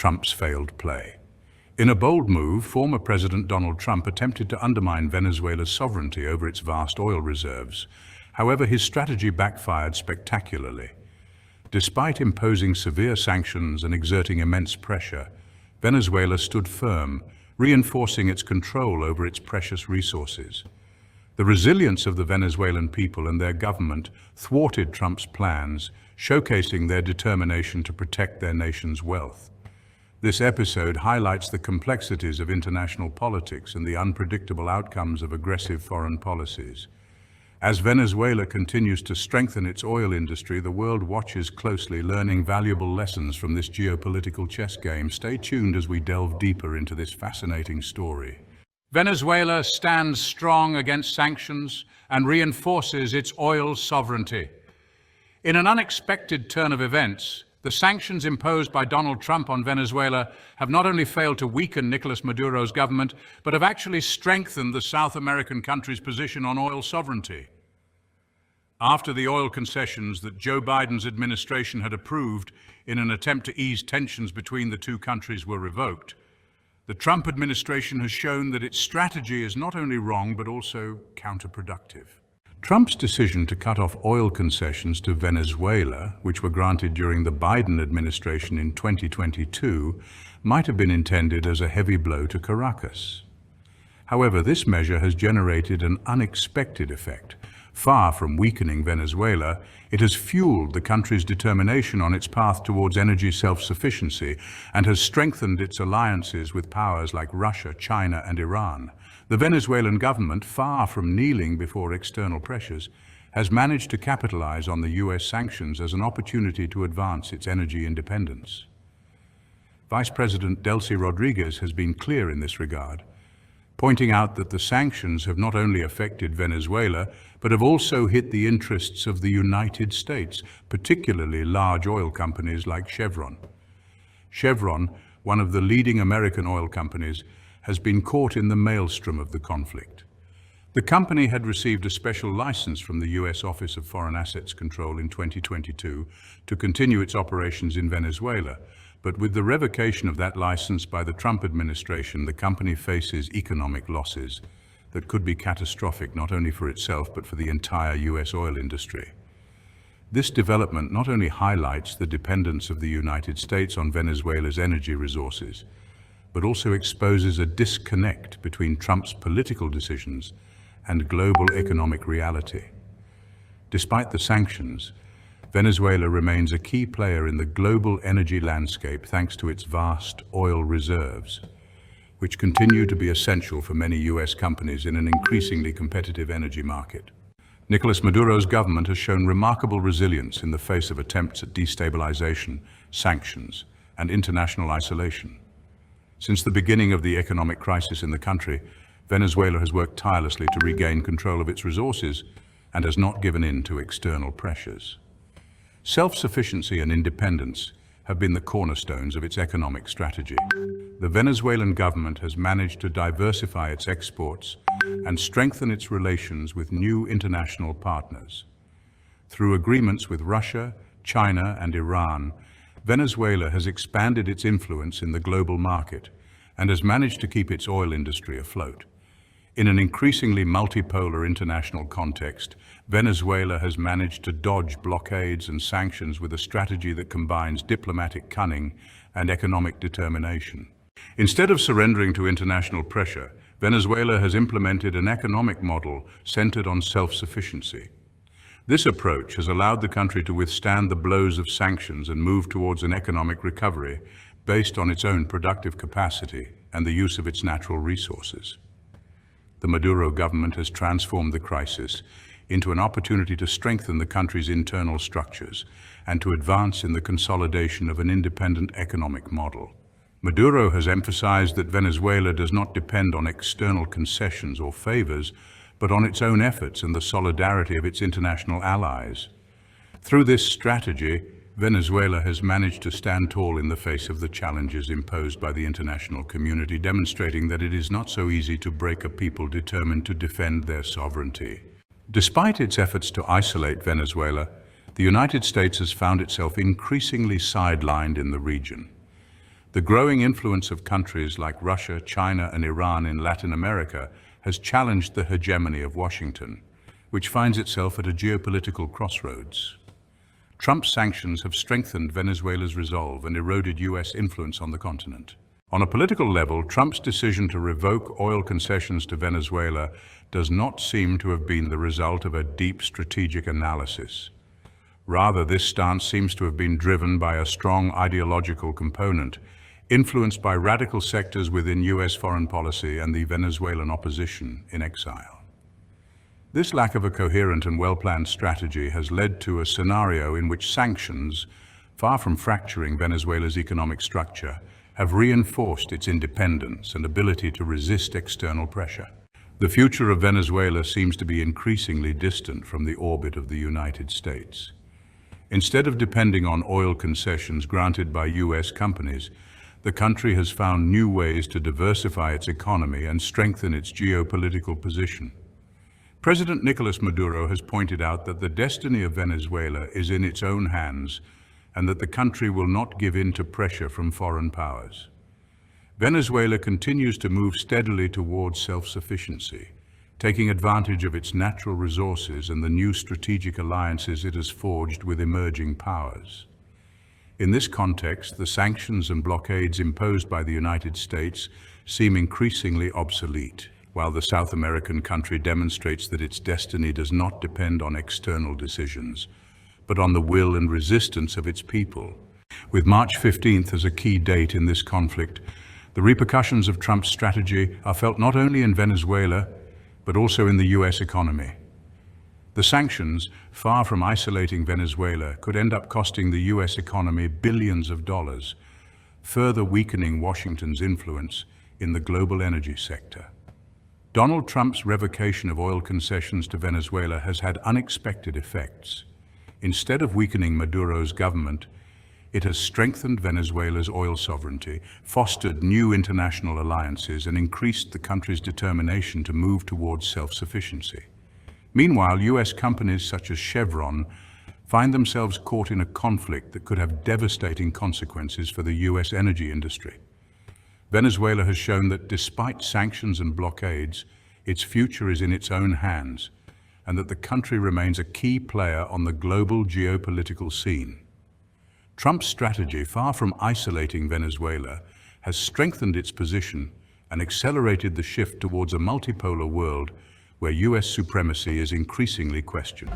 Trump's failed play. In a bold move, former President Donald Trump attempted to undermine Venezuela's sovereignty over its vast oil reserves. However, his strategy backfired spectacularly. Despite imposing severe sanctions and exerting immense pressure, Venezuela stood firm, reinforcing its control over its precious resources. The resilience of the Venezuelan people and their government thwarted Trump's plans, showcasing their determination to protect their nation's wealth. This episode highlights the complexities of international politics and the unpredictable outcomes of aggressive foreign policies. As Venezuela continues to strengthen its oil industry, the world watches closely, learning valuable lessons from this geopolitical chess game. Stay tuned as we delve deeper into this fascinating story. Venezuela stands strong against sanctions and reinforces its oil sovereignty. In an unexpected turn of events, the sanctions imposed by Donald Trump on Venezuela have not only failed to weaken Nicolas Maduro's government, but have actually strengthened the South American country's position on oil sovereignty. After the oil concessions that Joe Biden's administration had approved in an attempt to ease tensions between the two countries were revoked, the Trump administration has shown that its strategy is not only wrong, but also counterproductive. Trump's decision to cut off oil concessions to Venezuela, which were granted during the Biden administration in 2022, might have been intended as a heavy blow to Caracas. However, this measure has generated an unexpected effect. Far from weakening Venezuela, it has fueled the country's determination on its path towards energy self-sufficiency and has strengthened its alliances with powers like Russia, China, and Iran. The Venezuelan government, far from kneeling before external pressures, has managed to capitalize on the US sanctions as an opportunity to advance its energy independence. Vice President Delcy Rodriguez has been clear in this regard, pointing out that the sanctions have not only affected Venezuela, but have also hit the interests of the United States, particularly large oil companies like Chevron. Chevron, one of the leading American oil companies, has been caught in the maelstrom of the conflict. The company had received a special license from the U.S. Office of Foreign Assets Control in 2022 to continue its operations in Venezuela, but with the revocation of that license by the Trump administration, the company faces economic losses that could be catastrophic not only for itself but for the entire U.S. oil industry. This development not only highlights the dependence of the United States on Venezuela's energy resources, but also exposes a disconnect between Trump's political decisions and global economic reality. Despite the sanctions, Venezuela remains a key player in the global energy landscape thanks to its vast oil reserves, which continue to be essential for many US companies in an increasingly competitive energy market. Nicolas Maduro's government has shown remarkable resilience in the face of attempts at destabilization, sanctions, and international isolation. Since the beginning of the economic crisis in the country, Venezuela has worked tirelessly to regain control of its resources and has not given in to external pressures. Self-sufficiency and independence have been the cornerstones of its economic strategy. The Venezuelan government has managed to diversify its exports and strengthen its relations with new international partners. Through agreements with Russia, China, and Iran, Venezuela has expanded its influence in the global market and has managed to keep its oil industry afloat. In an increasingly multipolar international context, Venezuela has managed to dodge blockades and sanctions with a strategy that combines diplomatic cunning and economic determination. Instead of surrendering to international pressure, Venezuela has implemented an economic model centered on self-sufficiency. This approach has allowed the country to withstand the blows of sanctions and move towards an economic recovery based on its own productive capacity and the use of its natural resources. The Maduro government has transformed the crisis into an opportunity to strengthen the country's internal structures and to advance in the consolidation of an independent economic model. Maduro has emphasized that Venezuela does not depend on external concessions or favors, but on its own efforts and the solidarity of its international allies. Through this strategy, Venezuela has managed to stand tall in the face of the challenges imposed by the international community, demonstrating that it is not so easy to break a people determined to defend their sovereignty. Despite its efforts to isolate Venezuela, the United States has found itself increasingly sidelined in the region. The growing influence of countries like Russia, China, and Iran in Latin America has challenged the hegemony of Washington, which finds itself at a geopolitical crossroads. Trump's sanctions have strengthened Venezuela's resolve and eroded US influence on the continent. On a political level, Trump's decision to revoke oil concessions to Venezuela does not seem to have been the result of a deep strategic analysis. Rather, this stance seems to have been driven by a strong ideological component, influenced by radical sectors within US foreign policy and the Venezuelan opposition in exile. This lack of a coherent and well-planned strategy has led to a scenario in which sanctions, far from fracturing Venezuela's economic structure, have reinforced its independence and ability to resist external pressure. The future of Venezuela seems to be increasingly distant from the orbit of the United States. Instead of depending on oil concessions granted by US companies, the country has found new ways to diversify its economy and strengthen its geopolitical position. President Nicolas Maduro has pointed out that the destiny of Venezuela is in its own hands and that the country will not give in to pressure from foreign powers. Venezuela continues to move steadily towards self-sufficiency, taking advantage of its natural resources and the new strategic alliances it has forged with emerging powers. In this context, the sanctions and blockades imposed by the United States seem increasingly obsolete, while the South American country demonstrates that its destiny does not depend on external decisions, but on the will and resistance of its people. With March 15th as a key date in this conflict, the repercussions of Trump's strategy are felt not only in Venezuela, but also in the US economy. The sanctions, far from isolating Venezuela, could end up costing the US economy billions of dollars, further weakening Washington's influence in the global energy sector. Donald Trump's revocation of oil concessions to Venezuela has had unexpected effects. Instead of weakening Maduro's government, it has strengthened Venezuela's oil sovereignty, fostered new international alliances, and increased the country's determination to move towards self-sufficiency. Meanwhile, US companies such as Chevron find themselves caught in a conflict that could have devastating consequences for the US energy industry. Venezuela has shown that despite sanctions and blockades, its future is in its own hands, and that the country remains a key player on the global geopolitical scene. Trump's strategy, far from isolating Venezuela, has strengthened its position and accelerated the shift towards a multipolar world where US supremacy is increasingly questioned.